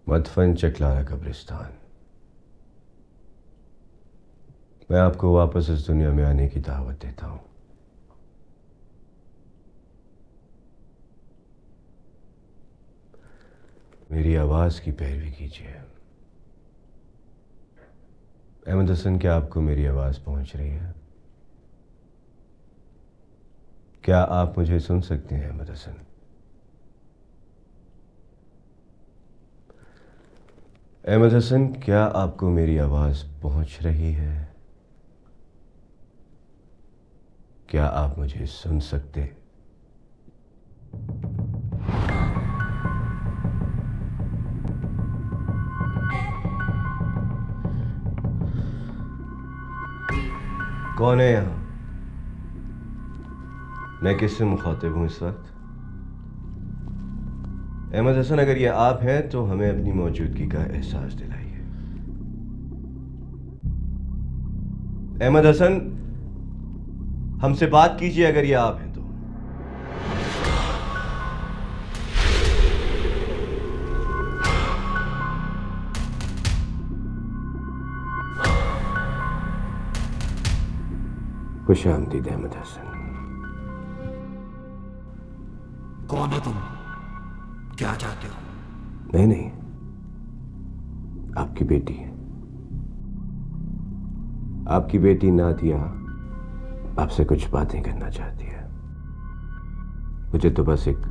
मदफन चकलारा कब्रिस्तान। मैं आपको वापस इस दुनिया में आने की दावत देता हूं। मेरी आवाज की पैरवी कीजिए। अहमद हसन, क्या आपको मेरी आवाज पहुंच रही है? क्या आप मुझे सुन सकते हैं अहमद हसन? अहमद हसन, क्या आपको मेरी आवाज पहुंच रही है? क्या आप मुझे सुन सकते? कौन है यहां? मैं किससे मुखातिब हूं इस वक्त? अहमद हसन, अगर ये आप हैं तो हमें अपनी मौजूदगी का एहसास दिलाइए। अहमद हसन, हमसे बात कीजिए अगर ये आप हैं तो। खुशामदीद अहमद हसन। कौन हो तुम? क्या चाहते हो? नहीं, आपकी बेटी है। आपकी बेटी नादिया आपसे कुछ बातें करना चाहती है। मुझे तो बस एक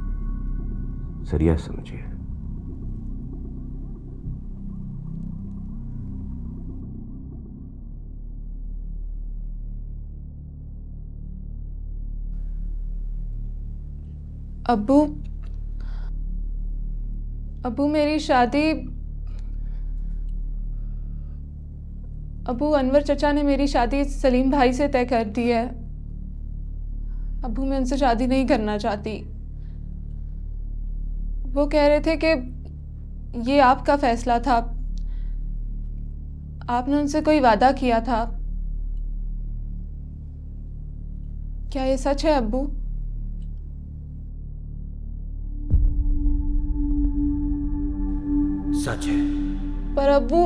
जरिया समझिए। अब्बू, मेरी शादी अब्बू, अनवर चचा ने मेरी शादी सलीम भाई से तय कर दी है। अब्बू, मैं उनसे शादी नहीं करना चाहती। वो कह रहे थे कि ये आपका फैसला था, आपने उनसे कोई वादा किया था। क्या ये सच है अब्बू? सच है। पर अब्बू,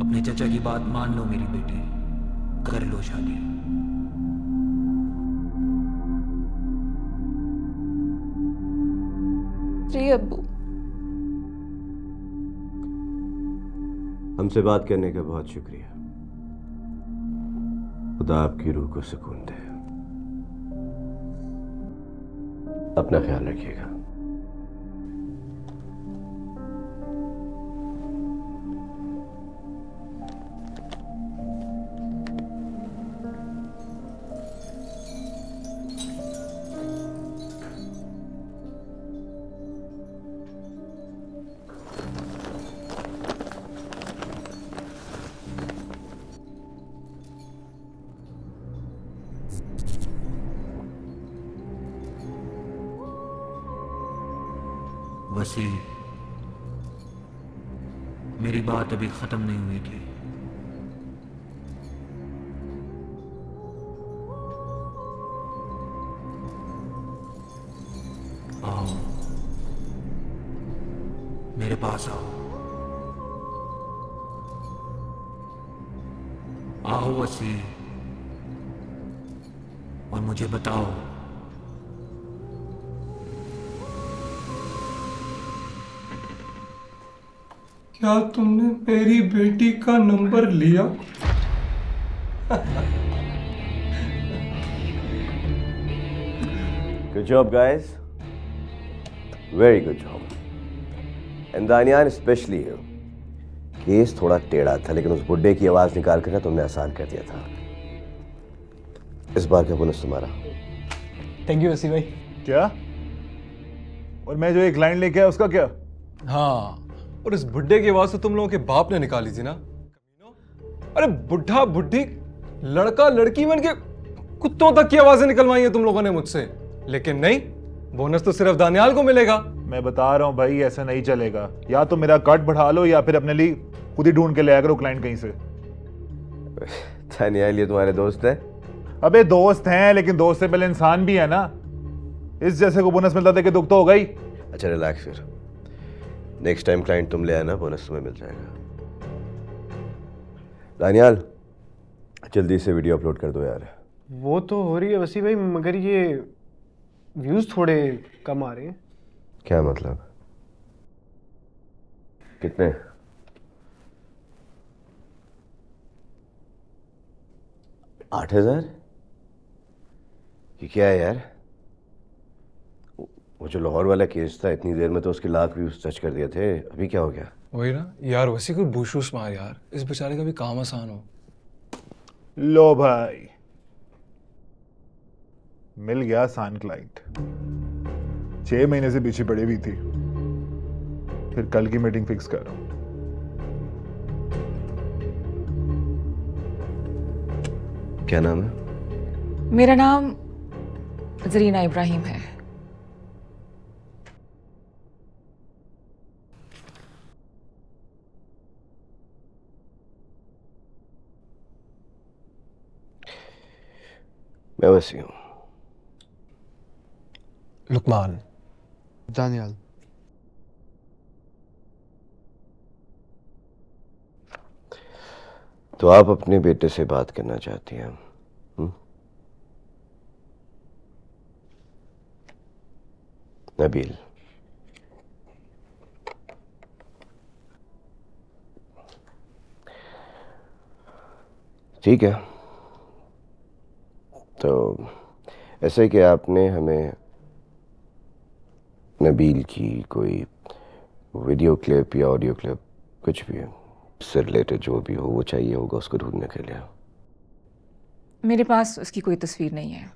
अपने चचा की बात मान लो मेरी बेटी, कर लो शादी। जी अब्बू। हमसे बात करने का बहुत शुक्रिया। खुदा आपकी रूह को सुकून दे। अपना ख्याल रखिएगा। वसी, मेरी बात अभी खत्म नहीं हुई थी। आओ, मेरे पास आओ। आओ वसी, और मुझे बताओ, क्या तुमने मेरी बेटी का नंबर लिया? Good job, guys. Very good job. And दानियान, especially you. Case थोड़ा टेढ़ा था, लेकिन उस बुड्ढे की आवाज निकाल कर तुमने आसान कर दिया था। इस बार का बोनस तुम्हारा। थैंक यू वसी भाई। क्या? और मैं जो एक लाइन लेके आया उसका क्या? हाँ, और इस बुड्ढे की आवाज तो तुम लोगों के बाप ने निकाली थी ना। अरे बुढ़ा बुढ़ी लड़का लड़की बन के कुत्तों तक की आवाजें निकलवाई हैं तुम लोगों ने मुझसे, लेकिन नहीं, बोनस तो सिर्फ दानियाल को मिलेगा। मैं बता रहा हूँ भाई, ऐसा नहीं चलेगा। या तो मेरा कट बढ़ा लो या फिर अपने लिए खुद ही ढूंढ के ले आया करो क्लाइंट कहीं से। दानियाल, ये तुम्हारे दोस्त है? अबे दोस्त हैं, लेकिन दोस्त से पहले इंसान भी है ना। इस जैसे को बोनस मिलता था कि दुख तो होगा ही। अच्छा रिलैक्स फिर। नेक्स्ट टाइम क्लाइंट तुम ले आना, बोनस तुम्हें मिल जाएगा। दानियाल, जल्दी से वीडियो अपलोड कर दो यार। वो तो हो रही है वसी भाई, मगर ये व्यूज थोड़े कम आ रहे हैं। क्या मतलब? कितने? 8,000? ये क्या है यार? वो जो लाहौर वाला केस था, इतनी देर में तो उसके लाख व्यूज टच कर दिए थे, अभी क्या हो गया? वही ना यार, वैसे कोई बूश मार यार, इस बेचारे का भी काम आसान हो। लो भाई, मिल गया आसान क्लाइंट। 6 महीने से पीछे पड़ी हुई थी, फिर कल की मीटिंग फिक्स कर रहा हूं। क्या नाम है? मेरा नाम जरीना इब्राहिम है। मैं वसी हूँ। लुकमान। दानियाल। तो आप अपने बेटे से बात करना चाहती हैं? नबील, ठीक है। तो ऐसे कि आपने हमें नबील की कोई वीडियो क्लिप या ऑडियो क्लिप, कुछ भी उससे रिलेटेड जो भी हो, वो चाहिए होगा उसको ढूंढने के लिए। मेरे पास उसकी कोई तस्वीर नहीं है।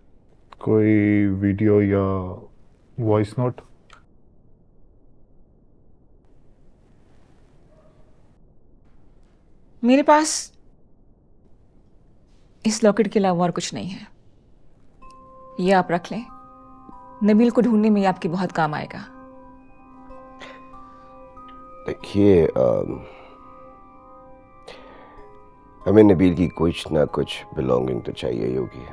कोई वीडियो या वॉइस नोट? मेरे पास इस लॉकेट के अलावा और कुछ नहीं है। ये आप रख लें, नबील को ढूंढने में ये आपके बहुत काम आएगा। देखिए, हमें नबील की कुछ ना कुछ बिलोंगिंग तो चाहिए ही होगी,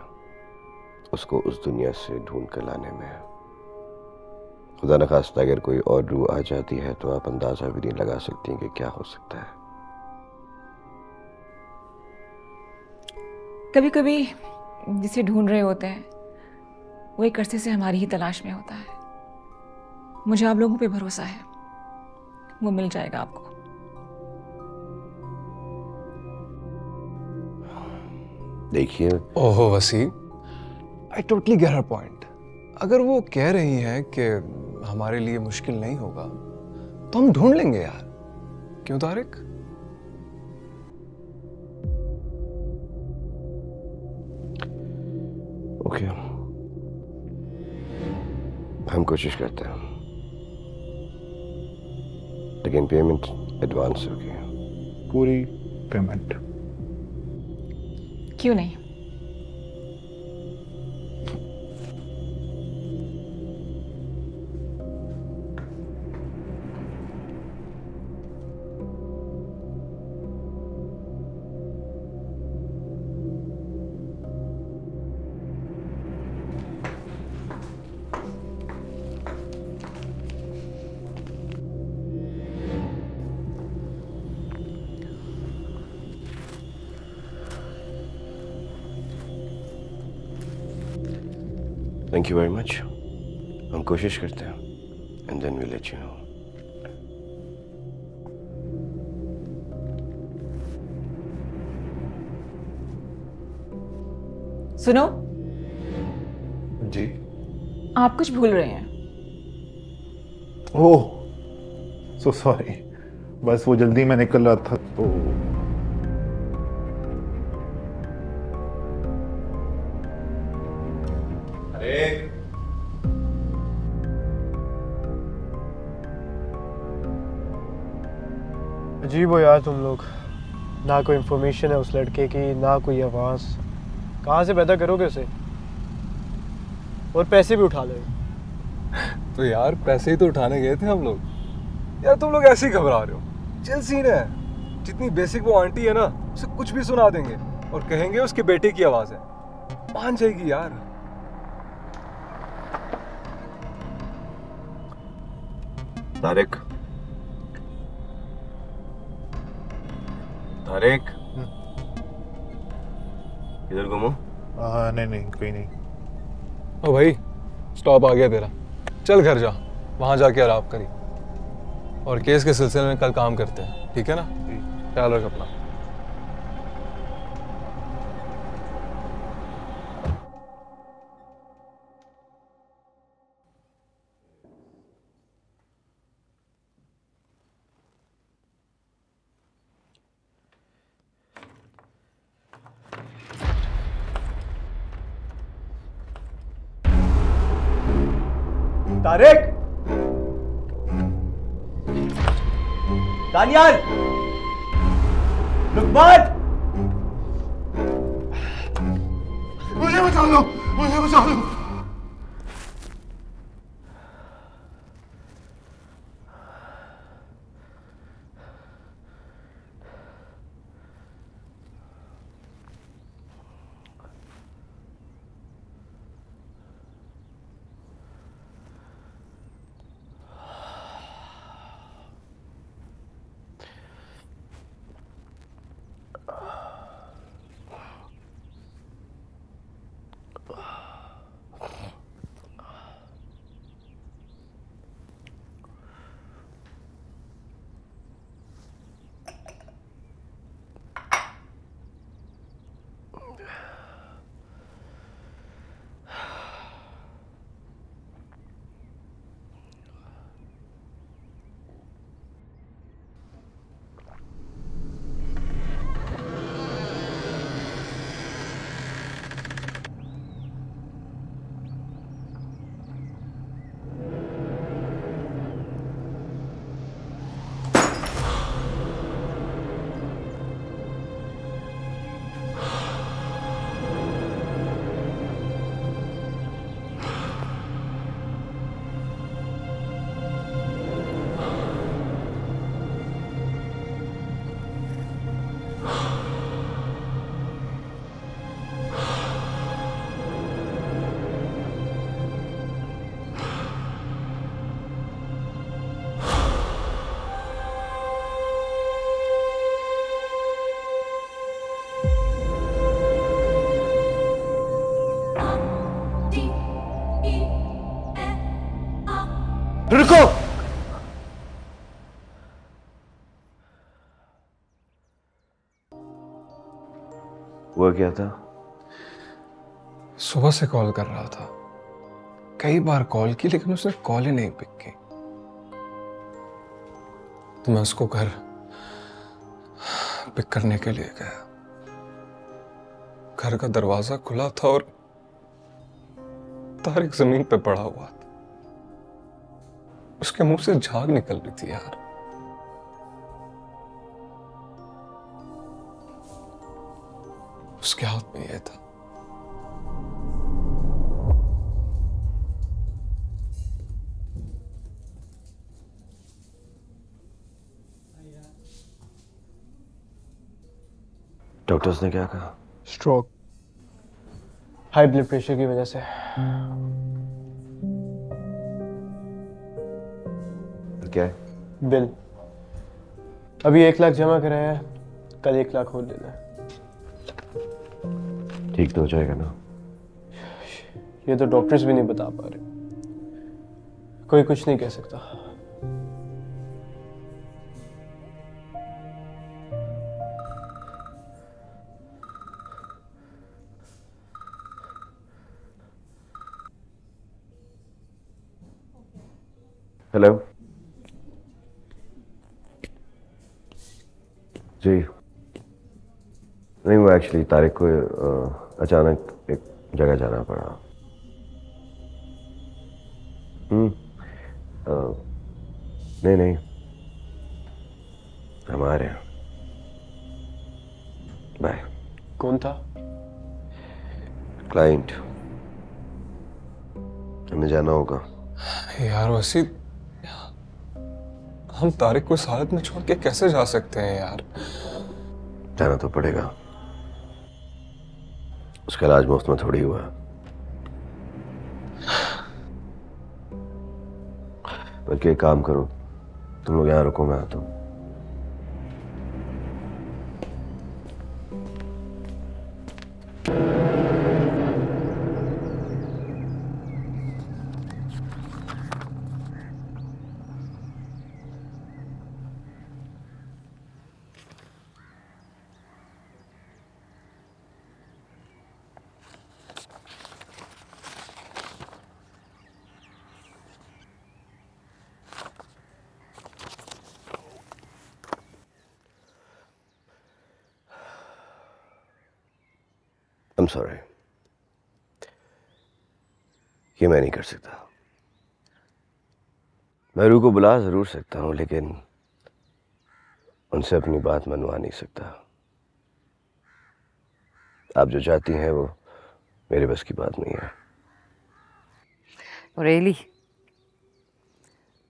उसको उस दुनिया से ढूंढ कर लाने में। खुदा न खास्ता अगर कोई और रूह आ जाती है तो आप अंदाजा भी नहीं लगा सकती कि क्या हो सकता है। कभी कभी जिसे ढूंढ रहे होते हैं वो एक अरसे से हमारी ही तलाश में होता है। मुझे आप लोगों पे भरोसा है, वो मिल जाएगा आपको। देखिए, ओहो वसी, I totally get her point. अगर वो कह रही हैं कि हमारे लिए मुश्किल नहीं होगा तो हम ढूंढ लेंगे यार, क्यों तारिक? ओके, हम कोशिश करते हैं, लेकिन पेमेंट एडवांस होगी। पूरी पेमेंट? क्यों नहीं? Thank you very much. हम कोशिश करते हैं and then we let you know. सुनो जी। आप कुछ भूल रहे हैं। ओह, सो सॉरी, बस वो जल्दी में निकल रहा था तो। अजीब हो यार तुम लोग, ना कोई इन्फॉर्मेशन है उस लड़के की, ना कोई आवाज़। कहाँ से पैदा करोगे उसे? और पैसे भी उठा ले। तो यार पैसे ही तो उठाने गए थे हम लोग। यार तुम लोग ऐसे ही घबरा रहे हो, चिल सीन है। जितनी बेसिक वो आंटी है ना, उसे कुछ भी सुना देंगे और कहेंगे उसके बेटे की आवाज़ है, मान जाएगी यार। तारिक, तारिक, किधर घूमो? नहीं कोई नहीं। ओ भाई, स्टॉप आ गया तेरा, चल घर जा, वहां जाके आराम करी, और केस के सिलसिले में कल काम करते हैं, ठीक है ना? ख्याल रख अपना। तारिक, दानियाल, लुकमान, मुझे बचा लो, मुझे बचा लो। रुको। वो क्या था? सुबह से कॉल कर रहा था, कई बार कॉल की, लेकिन उसने कॉल ही नहीं पिक की। तो मैं उसको घर पिक करने के लिए गया। घर का दरवाजा खुला था और तारिक जमीन पे पड़ा हुआ था। उसके मुंह से झाग निकल रही थी यार। उसके हाथ में यह था। डॉक्टर्स ने क्या कहा? स्ट्रोक, हाई ब्लड प्रेशर की वजह से। क्या है? बिल अभी 1 लाख जमा कराया है, कल 1 लाख और देना है। ठीक तो हो जाएगा ना? ये तो डॉक्टर्स भी नहीं बता पा रहे, कोई कुछ नहीं कह सकता। हेलो जी। नहीं, वो एक्चुअली तारिक को अचानक एक जगह जाना पड़ा। नहीं हम आ रहे हैं। बाय। कौन था? क्लाइंट, हमें जाना होगा। यार वैसे हम तारिक को इस हालत में छोड़ के कैसे जा सकते हैं यार? जाना तो पड़ेगा, उसका इलाज मुफ्त में थोड़ी हुआ। बल्कि एक काम करो, तुम लोग यहाँ रुको, मैं आता हूँ। I'm sorry. ये मैं नहीं कर सकता। मैं रूह को बुला जरूर सकता हूं, लेकिन उनसे अपनी बात मनवा नहीं सकता। आप जो चाहती हैं वो मेरे बस की बात नहीं है। रेली,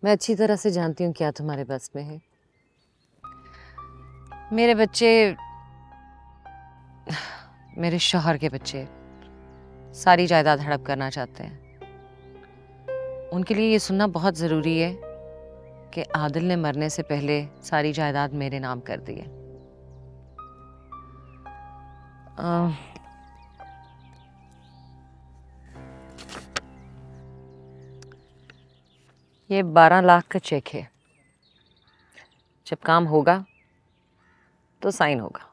मैं अच्छी तरह से जानती हूँ क्या तुम्हारे बस में है। मेरे बच्चे, मेरे शौहर के बच्चे सारी जायदाद हड़प करना चाहते हैं। उनके लिए ये सुनना बहुत ज़रूरी है कि आदिल ने मरने से पहले सारी जायदाद मेरे नाम कर दी है। ये 12 लाख का चेक है। जब काम होगा तो साइन होगा।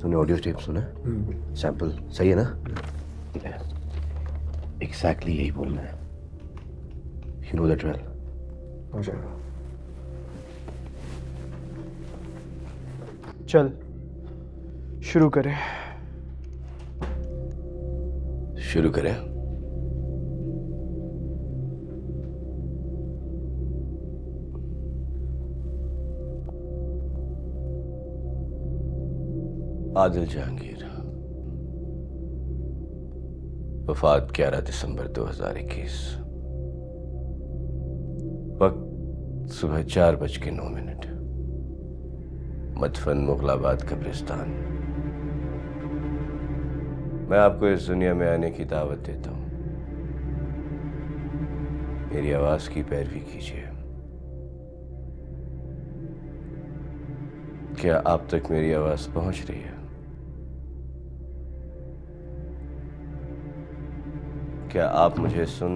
तूने ऑडियो टेप सुना? सैंपल सही है ना? एग्जैक्टली यही बोलना है। You know the drill. हो जाएगा। चल शुरू करें। शुरू करें। आदिल जहांगीर, वफात 11 दिसंबर 2021, वक्त सुबह 4:09, मदफन मुगलाबाद कब्रिस्तान। मैं आपको इस दुनिया में आने की दावत देता हूं। मेरी आवाज की पैरवी कीजिए। क्या आप तक मेरी आवाज पहुंच रही है? क्या आप मुझे सुन?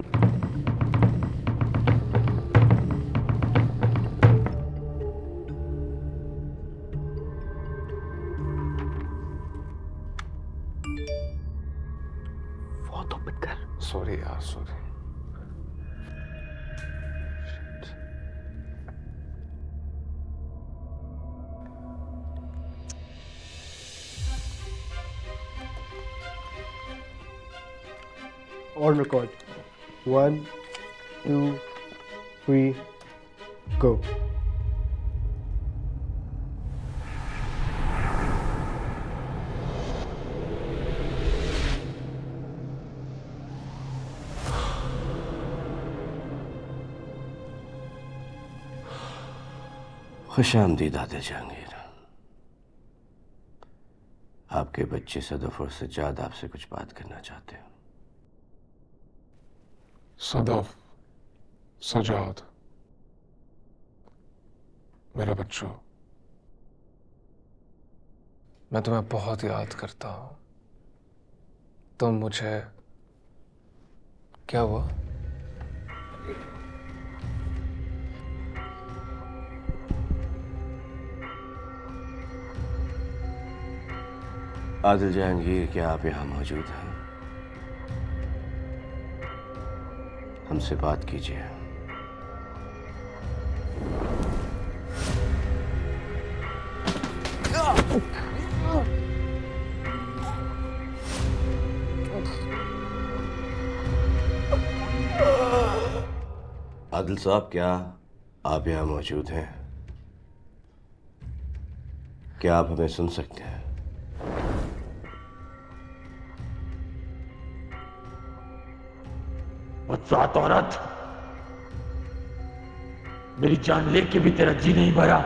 वो तो मत कर। सॉरी यार, सॉरी। On record. 1, 2, 3, go. खुशामदीद आदिल जहांगीर। आपके बच्चे सदफ और सज्जाद आपसे कुछ बात करना चाहते हैं। सदफ, सजाद, मेरे बच्चों, मैं तुम्हें बहुत याद करता हूं। तुम मुझे, क्या हुआ? आदिल जहांगीर, क्या आप यहां मौजूद हैं? हमसे बात कीजिए। आदिल साहब, क्या आप यहां मौजूद हैं? क्या आप हमें सुन सकते हैं? बदसात औरत, मेरी जान लेके भी तेरा जी नहीं भरा।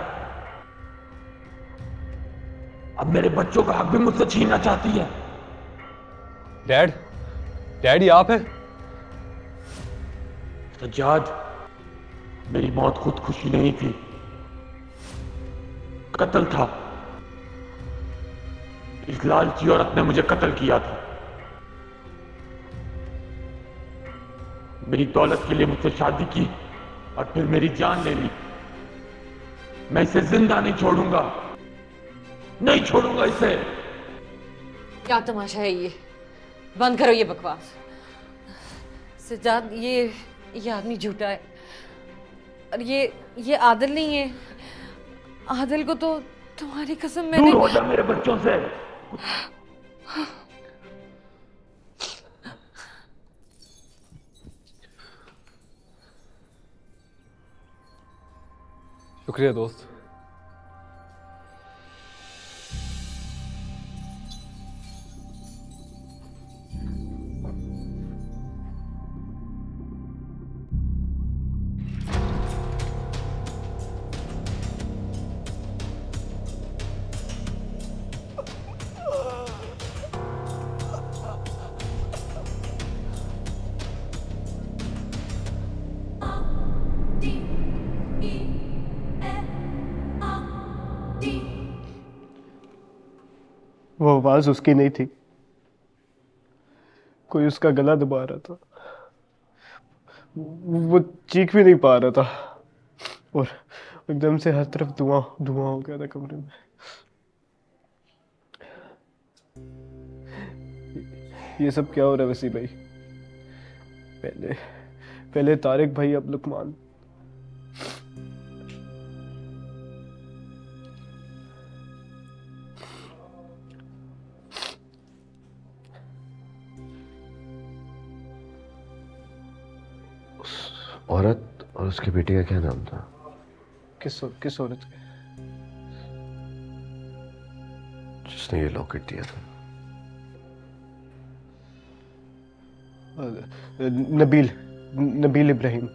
अब मेरे बच्चों का हक भी मुझसे छीनना चाहती है। डैडी आप हैं? सज्जाद, मेरी मौत खुदकुशी नहीं थी, कत्ल था। इस लालची औरत ने मुझे कत्ल किया था। मेरी दौलत के लिए मुझसे शादी की और फिर मेरी जान ले ली। मैं इसे जिंदा नहीं छोड़ूंगा। नहीं छोड़ूंगा इसे। क्या तमाशा है ये? बंद करो ये बकवास। सज्जाद, ये आदमी झूठा है और ये आदिल नहीं है। आदिल को तो तुम्हारी कसम मैंने। दूर हो जा मेरे बच्चों से। शुक्रिया दोस्त। वो आवाज उसकी नहीं थी, कोई उसका गला दबा रहा था। वो चीख भी नहीं पा रहा था और एकदम से हर तरफ धुआं धुआं हो गया था कमरे में। ये सब क्या हो रहा है वसी भाई? पहले तारिक भाई, अब लुकमान। औरत और उसके बेटे का क्या नाम था? किस औरत के? जिसने ये लॉकेट दिया था। नबील इब्राहिम।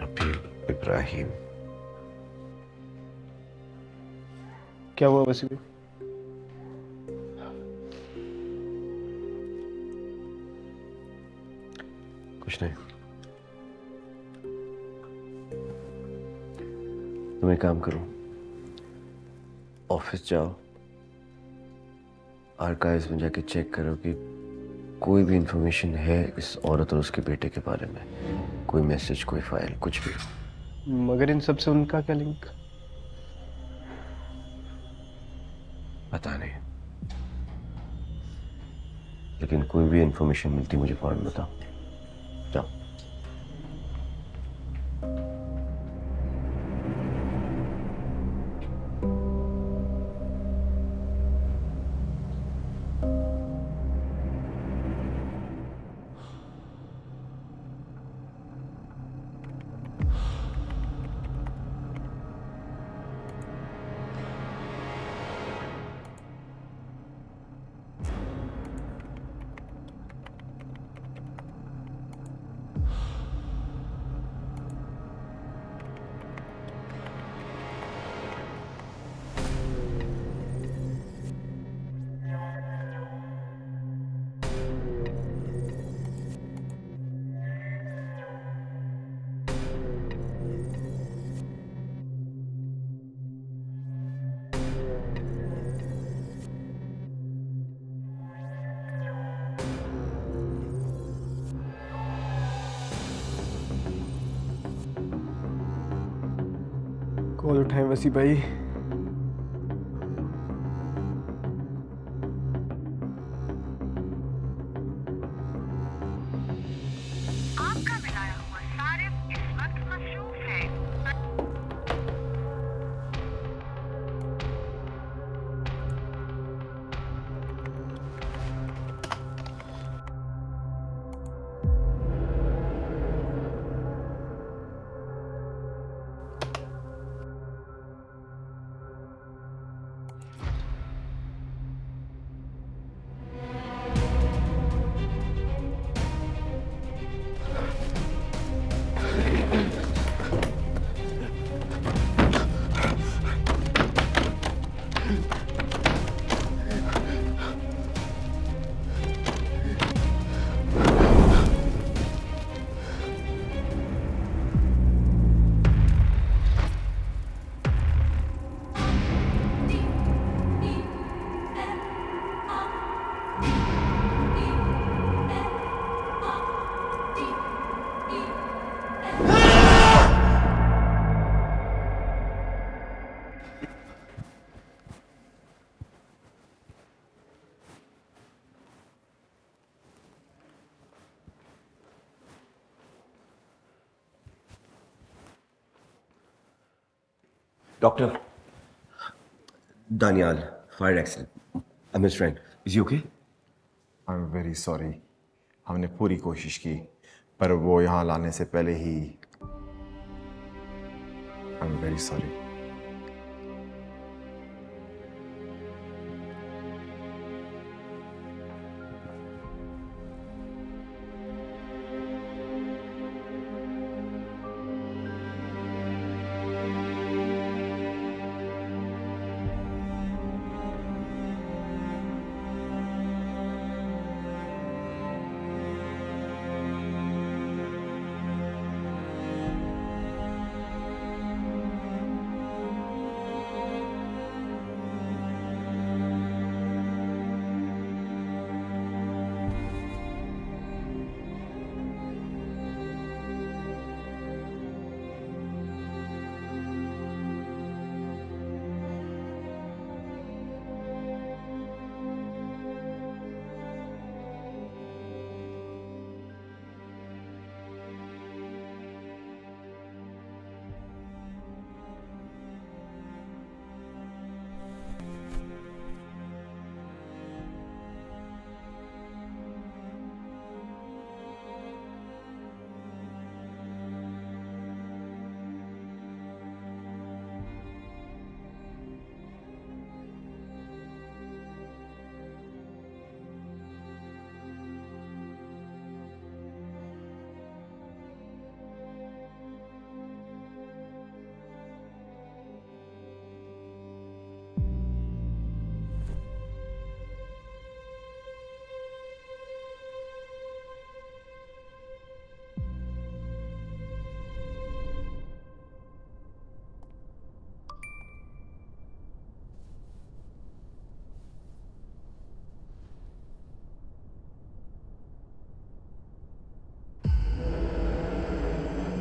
नबील इब्राहिम। क्या हुआ वसी भाई? कुछ नहीं। तुम एक काम करो, ऑफिस जाओ, आर्काइव्स में जाके चेक करो कि कोई भी इंफॉर्मेशन है इस औरत और उसके बेटे के बारे में। कोई मैसेज, कोई फाइल, कुछ भी। मगर इन सब से उनका क्या लिंक? पता नहीं, लेकिन कोई भी इंफॉर्मेशन मिलती मुझे फौरन बताओ। जाओ। कॉल उठाएं वसी भाई। आपका मिलाया हुआ सारिफ इस वक्त मसरूफ है। Doctor, Daniyal, fire accident. I miss friend, is he okay? I am very sorry. हमने पूरी कोशिश की पर वो यहाँ लाने से पहले ही। I am very sorry.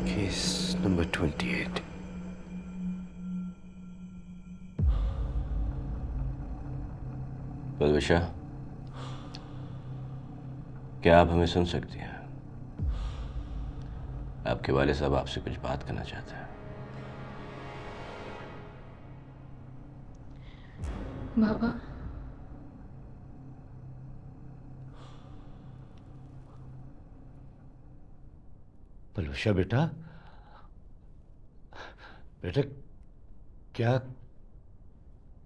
Case number 28. Balvisha, क्या आप हमें सुन सकती हैं? आपके वाले साहब आपसे कुछ बात करना चाहते हैं। बाबा, बलविशा बेटा, बेटा क्या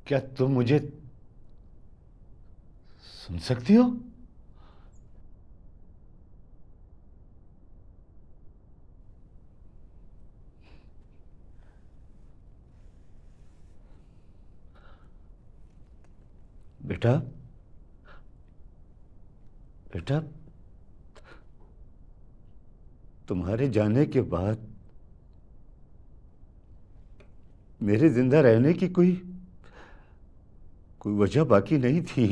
क्या तुम मुझे सुन सकती हो? बेटा, बेटा, तुम्हारे जाने के बाद मेरे जिंदा रहने की कोई वजह बाकी नहीं थी।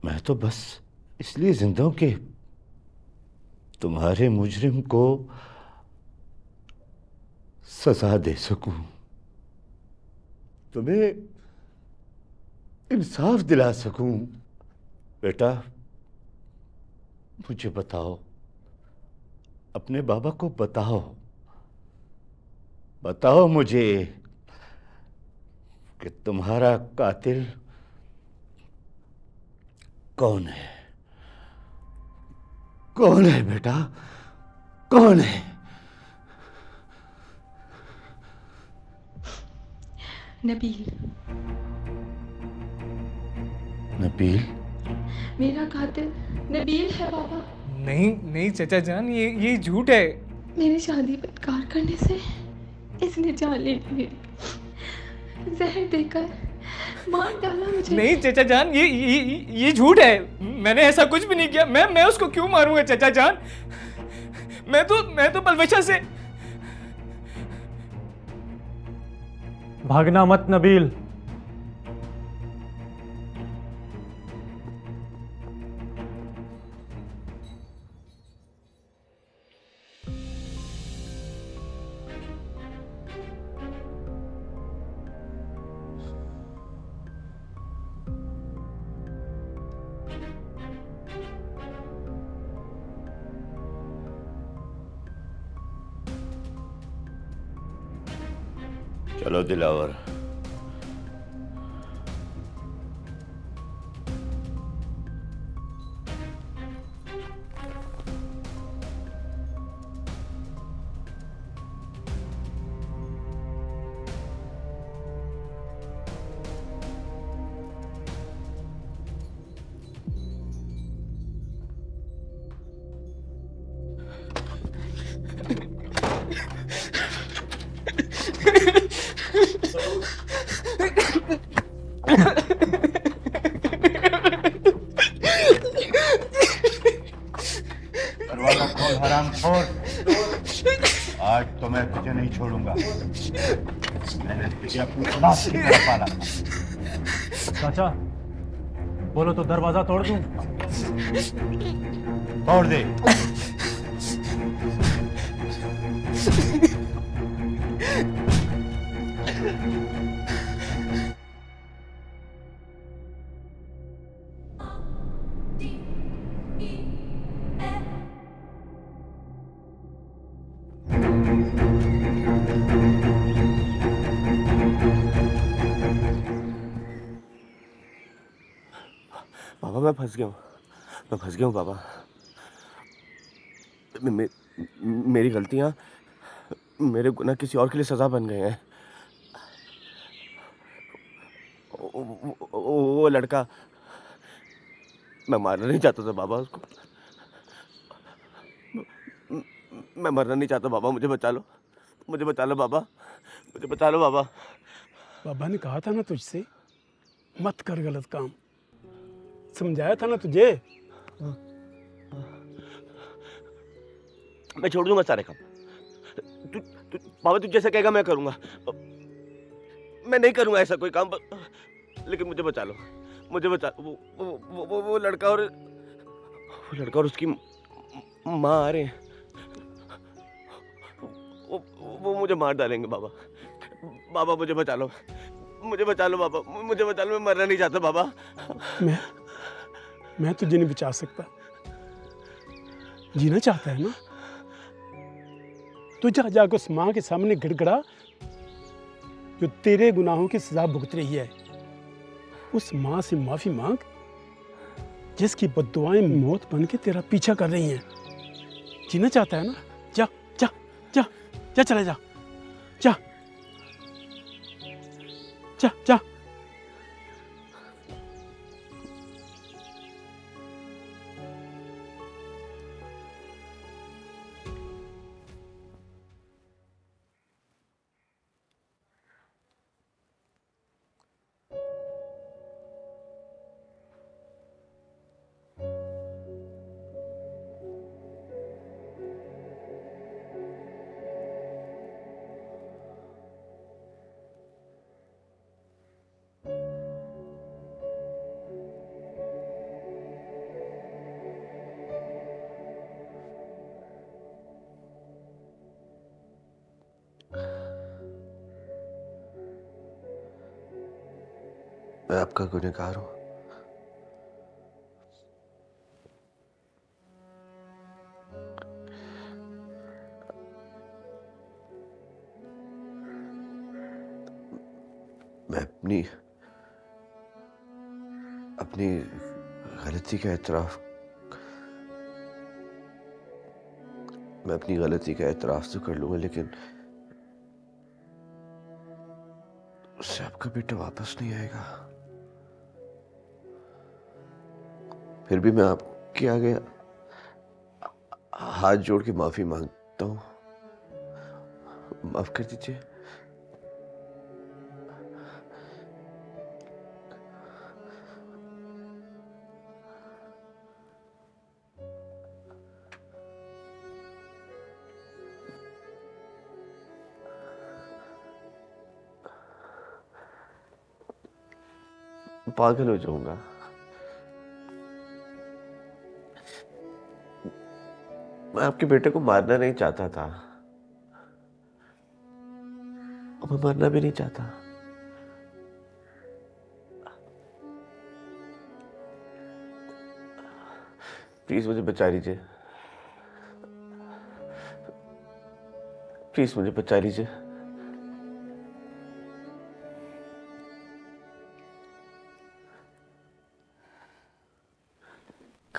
मैं तो बस इसलिए जिंदा हूं कि तुम्हारे मुजरिम को सजा दे सकूं, तुम्हें इंसाफ दिला सकूं। बेटा, मुझे बताओ, अपने बाबा को बताओ, बताओ मुझे कि तुम्हारा कातिल कौन है? कौन है बेटा, कौन है? नबील। नबील? मेरा कातिल नबील है बाबा। नहीं नहीं चाचा जान, ये झूठ है। मेरी शादी पर इनकार करने से इसने जान ले ली मेरी, जहर देकर मार डाला मुझे। नहीं चाचा जान, ये झूठ है। मैंने ऐसा कुछ भी नहीं किया। मैं उसको क्यों मारूंगा चाचा जान? मैं तो बलविशा से। भागना मत नबील। चलो दिलावर। दरवाजा खोल हरामखोर। आज तो मैं तुझे नहीं छोड़ूंगा। मैंने तुझे अपनी औलाद की तरह पाला। चाचा बोलो तो दरवाजा तोड़ दूं। तोड़ दे। बाबा मैं फंस गया हूँ, मैं फंस गया हूँ बाबा। मेरी गलतियाँ, मेरे गुनाह किसी और के लिए सजा बन गए हैं। वो लड़का, मैं मारना नहीं चाहता था बाबा उसको। मैं मरना नहीं चाहता बाबा, मुझे बचा लो, मुझे बचा लो बाबा, मुझे बचा लो बाबा। बाबा ने कहा था ना तुझसे मत कर गलत काम, समझाया था ना तुझे। मैं छोड़ दूंगा सारे काम। बाबा तू जैसे कहेगा मैं करूंगा। मैं नहीं करूंगा ऐसा कोई काम, लेकिन मुझे बचा लो, मुझे बचा। वो लड़का और उसकी माँ आ रहे हैं। वो मुझे मार डालेंगे बाबा। बाबा मुझे बचा लो, मुझे बचा लो बाबा, मुझे बचा लो। मैं मरना नहीं चाहता बाबा। मैं तुझे नहीं बचा सकता। जीना चाहता है ना, तू जा जाकर उस माँ के सामने गिड़गिड़ा जो तेरे गुनाहों की सजा भुगत रही है। उस माँ से माफी मांग जिसकी बद्दुआएं मौत बन के तेरा पीछा कर रही हैं। जीना चाहता है ना, जा जा जा जा, चले जा जा जा जा। मैं आपका गुनहगार हूं। मैं अपनी गलती का एतराफ, मैं अपनी गलती का एतराफ तो कर लूंगा, लेकिन उससे आपका बेटा वापस नहीं आएगा। फिर भी मैं आपके आगे हाथ जोड़ के माफी मांगता हूं। माफ कर दीजिए। पागल हो जाऊंगा। मैं आपके बेटे को मारना नहीं चाहता था, मैं मरना भी नहीं चाहता। प्लीज मुझे बचा लीजिए, प्लीज मुझे बचा लीजिए।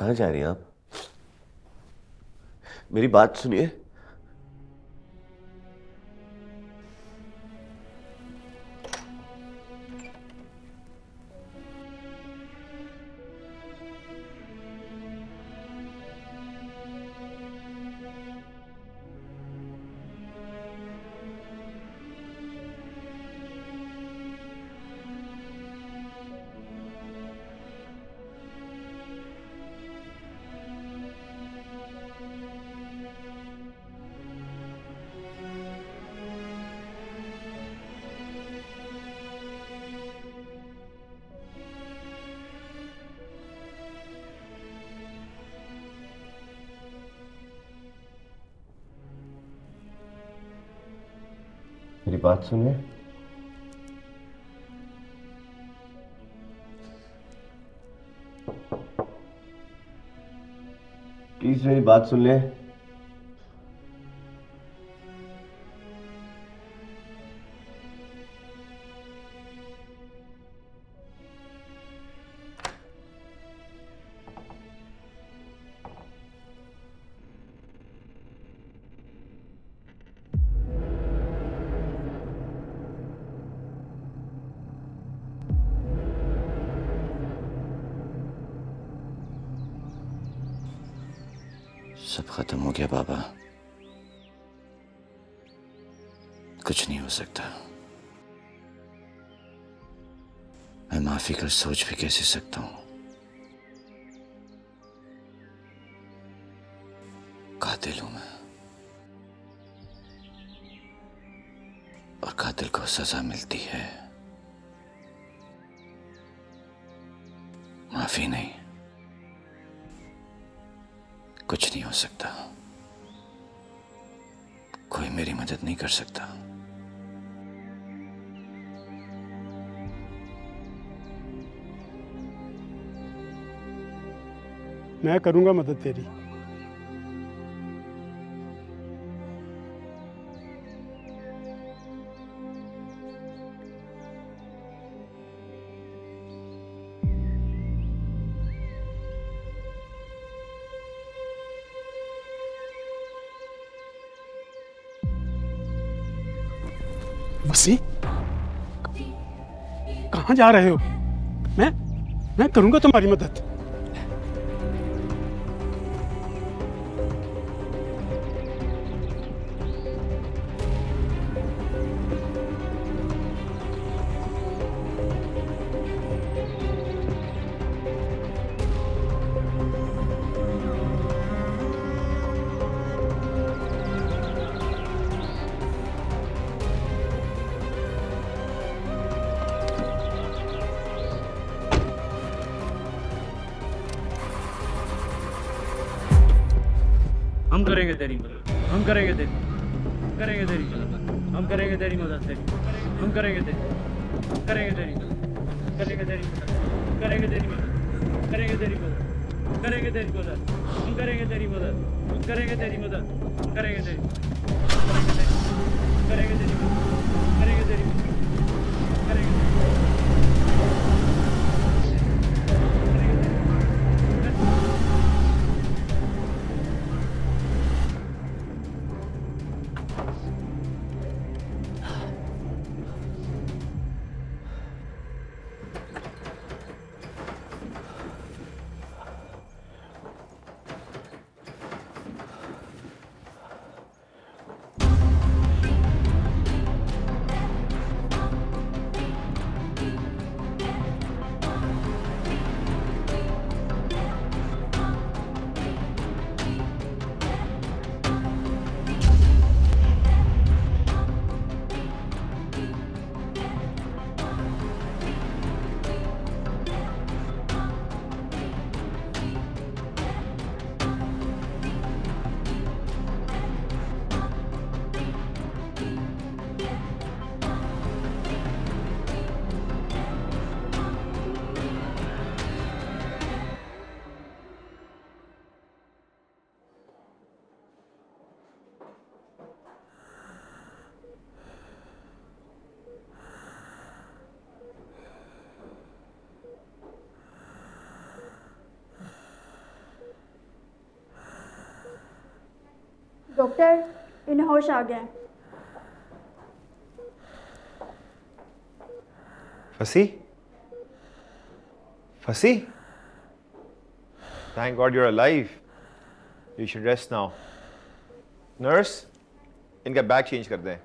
कहाँ जा रही हैं आप? मेरी बात सुनिए। मेरी बात सुनिए। प्लीज मेरी बात सुन ले। सब खत्म हो गया बाबा, कुछ नहीं हो सकता। मैं माफी का सोच भी कैसे सकता हूं? कातिल हूं मैं, और कातिल को सजा मिलती है, माफी नहीं। कुछ नहीं हो सकता, कोई मेरी मदद नहीं कर सकता। मैं करूंगा मदद तेरी। वसी, कहाँ जा रहे हो? मैं करूंगा तुम्हारी मदद। हम करेंगे तेरी मदद, हम करेंगे तेरी मदद, हम करेंगे तेरी मदद, हम करेंगे तेरी मदद, करेंगे तेरी मदद, करेंगे तेरी मदद, करेंगे तेरी मदद, करेंगे तेरी मदद, करेंगे तेरी मदद, हम करेंगे तेरी मदद, करेंगे तेरी मदद, करेंगे तेरी, करेंगे तेरी मदद, करेंगे तेरी मदद, करेंगे। डॉक्टर, इन्हें होश आ गया है। फंसी? फंसी? Thank God you're alive. You should rest now. Nurse, इनका बैग चेंज कर दें।